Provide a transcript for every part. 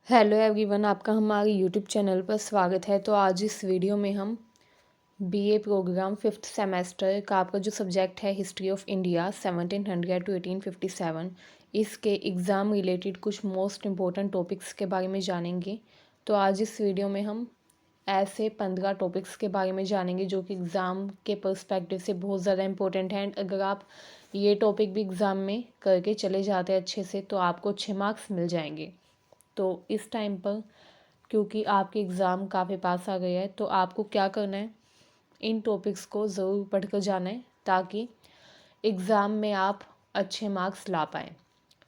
Hello everyone, आपका हमारे YouTube channel पर स्वागत है। तो आज इस वीडियो में हम बीए प्रोग्राम 5th सेमेस्टर का आपका जो सब्जेक्ट है हिस्ट्री ऑफ इंडिया 1700 टू 1857, इसके एग्ज़ाम रिलेटेड कुछ मोस्ट इम्पोर्टेंट टॉपिक्स के बारे में जानेंगे। तो आज इस वीडियो में हम ऐसे 15 टॉपिक्स के बारे में जानेंगे जो कि एग्ज़ाम के पर्सपेक्टिव से बहुत ज़्यादा इंपॉर्टेंट हैं। एंड अगर आप ये टॉपिक भी एग्ज़ाम में करके चले जाते हैं अच्छे से तो आपको अच्छे मार्क्स मिल जाएंगे। तो इस टाइम पर क्योंकि आपके एग्ज़ाम काफ़ी पास आ गए हैं तो आपको क्या करना है, इन टॉपिक्स को ज़रूर पढ़ कर जाना है ताकि एग्ज़ाम में आप अच्छे मार्क्स ला पाएँ।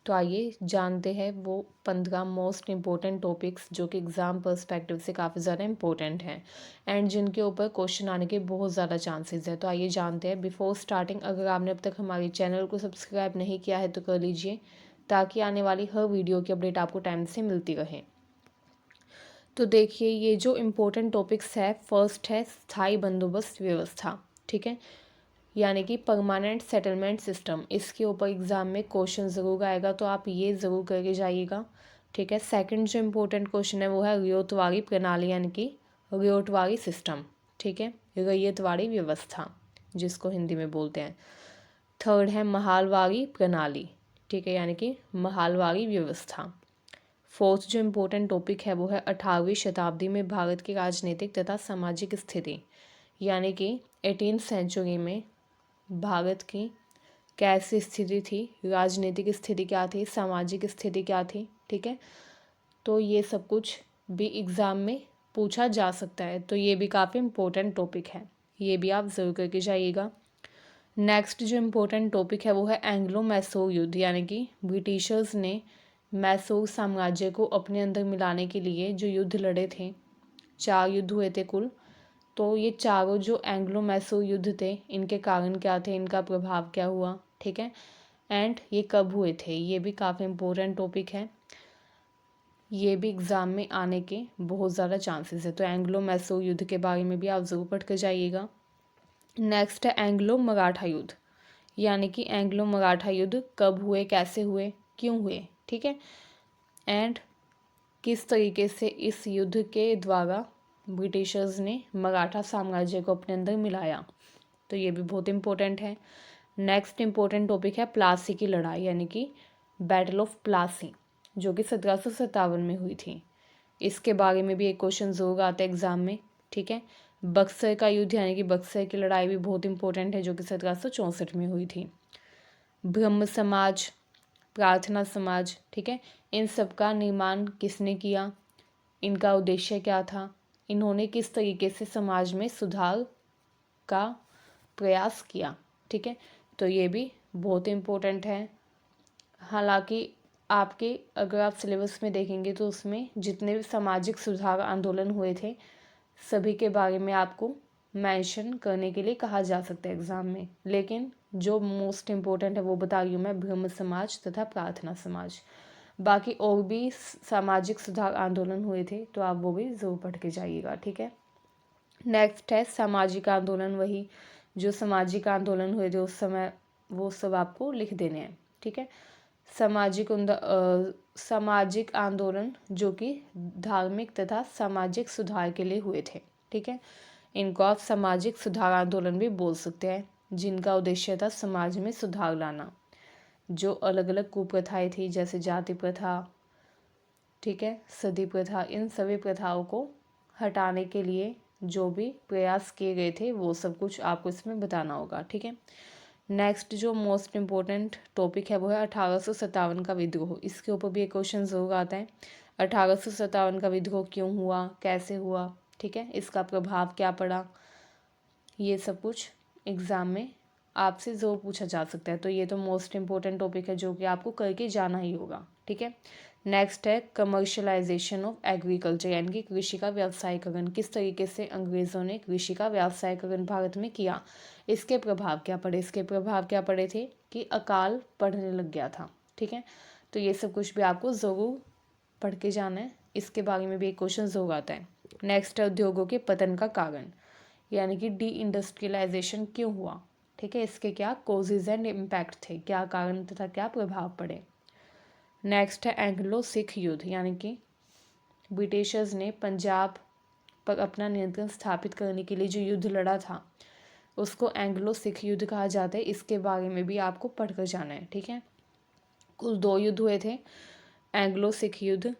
तो आइए जानते हैं वो 15 मोस्ट इम्पोर्टेंट टॉपिक्स जो कि एग्ज़ाम पर्सपेक्टिव से काफ़ी ज़्यादा इम्पोर्टेंट हैं एंड जिनके ऊपर क्वेश्चन आने के बहुत ज़्यादा चांसेस है। तो आइए जानते हैं। बिफोर स्टार्टिंग, अगर आपने अब तक हमारे चैनल को सब्सक्राइब नहीं किया है तो कर लीजिए ताकि आने वाली हर वीडियो की अपडेट आपको टाइम से मिलती रहे। तो देखिए, ये जो इम्पोर्टेंट टॉपिक्स है, फर्स्ट है स्थायी बंदोबस्त व्यवस्था। ठीक है, यानी कि परमानेंट सेटलमेंट सिस्टम। इसके ऊपर एग्ज़ाम में क्वेश्चन ज़रूर आएगा तो आप ये ज़रूर करके जाइएगा। ठीक है, सेकंड जो इम्पोर्टेंट क्वेश्चन है वो है रियोतवाड़ी प्रणाली, यानी कि रियोतवाड़ी सिस्टम। ठीक है, रैयतवाड़ी व्यवस्था जिसको हिंदी में बोलते हैं। थर्ड है महालवाड़ी प्रणाली। ठीक है, यानी कि महालवाड़ी व्यवस्था। फोर्थ जो इम्पोर्टेंट टॉपिक है वो है 18वीं शताब्दी में भारत की राजनीतिक तथा सामाजिक स्थिति, यानी कि 18th सेंचुरी में भारत की कैसी स्थिति थी, राजनीतिक स्थिति क्या थी, सामाजिक स्थिति क्या थी। ठीक है, तो ये सब कुछ भी एग्ज़ाम में पूछा जा सकता है, तो ये भी काफ़ी इम्पोर्टेंट टॉपिक है, ये भी आप ज़रूर करके जाइएगा। नेक्स्ट जो इम्पोर्टेंट टॉपिक है वो है एंग्लो मैसूर युद्ध, यानी कि ब्रिटिशर्स ने मैसूर साम्राज्य को अपने अंदर मिलाने के लिए जो युद्ध लड़े थे। 4 युद्ध हुए थे कुल। तो ये चारों जो एंग्लो मैसूर युद्ध थे, इनके कारण क्या थे, इनका प्रभाव क्या हुआ। ठीक है, एंड ये कब हुए थे, ये भी काफ़ी इम्पोर्टेंट टॉपिक है, ये भी एग्ज़ाम में आने के बहुत ज़्यादा चांसेस है। तो एंग्लो मैसूर युद्ध के बारे में भी आप ज़रूर पढ़ कर जाइएगा। नेक्स्ट है एंग्लो मराठा युद्ध, यानी कि एंग्लो मराठा युद्ध कब हुए, कैसे हुए, क्यों हुए। ठीक है, एंड किस तरीके से इस युद्ध के द्वारा ब्रिटिशर्स ने मराठा साम्राज्य को अपने अंदर मिलाया, तो ये भी बहुत इम्पोर्टेंट है। नेक्स्ट इम्पोर्टेंट टॉपिक है प्लासी की लड़ाई, यानी कि बैटल ऑफ प्लासी, जो कि 1757 में हुई थी। इसके बारे में भी एक क्वेश्चन ज़रूर आता है एग्ज़ाम में। ठीक है, बक्सर का युद्ध, यानी कि बक्सर की लड़ाई भी बहुत इंपॉर्टेंट है, जो कि 1764 में हुई थी। ब्रह्म समाज, प्रार्थना समाज, ठीक है, इन सब का निर्माण किसने किया, इनका उद्देश्य क्या था, इन्होंने किस तरीके से समाज में सुधार का प्रयास किया। ठीक है, तो ये भी बहुत इम्पोर्टेंट है। हालांकि आपके अगर आप सिलेबस में देखेंगे तो उसमें जितने भी सामाजिक सुधार आंदोलन हुए थे सभी के बारे में आपको मेंशन करने के लिए कहा जा सकता है एग्ज़ाम में, लेकिन जो मोस्ट इम्पोर्टेंट है वो बता रही हूँ मैं, ब्रह्म समाज तथा प्रार्थना समाज। बाकी और भी सामाजिक सुधार आंदोलन हुए थे तो आप वो भी ज़रूर पढ़ के जाइएगा। ठीक है, नेक्स्ट है सामाजिक आंदोलन, वही जो सामाजिक आंदोलन हुए थे उस समय, वो सब आपको लिख देने हैं। ठीक है, सामाजिक आंदोलन जो कि धार्मिक तथा सामाजिक सुधार के लिए हुए थे। ठीक है, इनको आप सामाजिक सुधार आंदोलन भी बोल सकते हैं, जिनका उद्देश्य था समाज में सुधार लाना। जो अलग अलग कुप्रथाएं थी जैसे जाति प्रथा, ठीक है, सती प्रथा, इन सभी प्रथाओं को हटाने के लिए जो भी प्रयास किए गए थे वो सब कुछ आपको इसमें बताना होगा। ठीक है, नेक्स्ट जो मोस्ट इम्पोर्टेंट टॉपिक है वो है 1857 का विद्रोह। इसके ऊपर भी एक क्वेश्चन ज़रूर आता है, 1857 का विद्रोह क्यों हुआ, कैसे हुआ। ठीक है, इसका प्रभाव क्या पड़ा, ये सब कुछ एग्ज़ाम में आपसे ज़रूर पूछा जा सकता है। तो ये तो मोस्ट इम्पोर्टेंट टॉपिक है जो कि आपको करके जाना ही होगा। ठीक है, नेक्स्ट है कमर्शलाइजेशन ऑफ एग्रीकल्चर, यानी कि कृषि का व्यवसायीकरण। किस तरीके से अंग्रेज़ों ने कृषि का व्यवसायीकरण भारत में किया, इसके प्रभाव क्या पड़े। इसके प्रभाव क्या पड़े थे कि अकाल पड़ने लग गया था। ठीक है, तो ये सब कुछ भी आपको ज़रूर पढ़ के जाना है, इसके बारे में भी एक क्वेश्चन ज़रूर आता है। नेक्स्ट है उद्योगों के पतन का कारण, यानी कि डी इंडस्ट्रियलाइजेशन क्यों हुआ। ठीक है, इसके क्या कॉजेज एंड इम्पैक्ट थे, क्या कारण तथा क्या प्रभाव पड़े। नेक्स्ट है एंग्लो सिख युद्ध, यानी कि ब्रिटिशर्स ने पंजाब पर अपना नियंत्रण स्थापित करने के लिए जो युद्ध लड़ा था उसको एंग्लो सिख युद्ध कहा जाता है। इसके बारे में भी आपको पढ़कर जाना है, ठीक है। कुल 2 युद्ध हुए थे, एंग्लो सिख युद्ध,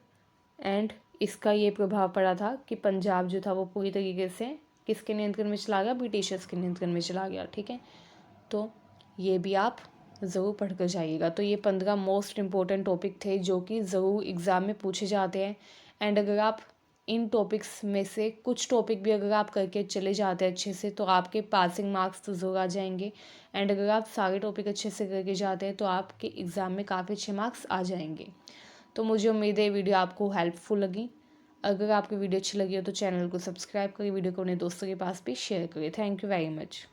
एंड इसका ये प्रभाव पड़ा था कि पंजाब जो था वो पूरी तरीके से किसके नियंत्रण में चला गया, ब्रिटिशर्स के नियंत्रण में चला गया, ठीक है। तो ये भी आप ज़रूर पढ़ कर जाइएगा। तो ये 15 मोस्ट इम्पोर्टेंट टॉपिक थे जो कि ज़रूर एग्ज़ाम में पूछे जाते हैं। एंड अगर आप इन टॉपिक्स में से कुछ टॉपिक भी अगर आप करके चले जाते हैं अच्छे से तो आपके पासिंग मार्क्स तो ज़रूर आ जाएंगे। एंड अगर आप सारे टॉपिक अच्छे से करके जाते हैं तो आपके एग्ज़ाम में काफ़ी अच्छे मार्क्स आ जाएंगे। तो मुझे उम्मीद है वीडियो आपको हेल्पफुल लगी। अगर आपको वीडियो अच्छी लगी हो तो चैनल को सब्सक्राइब करिए, वीडियो को अपने दोस्तों के पास भी शेयर करिए। Thank you very much.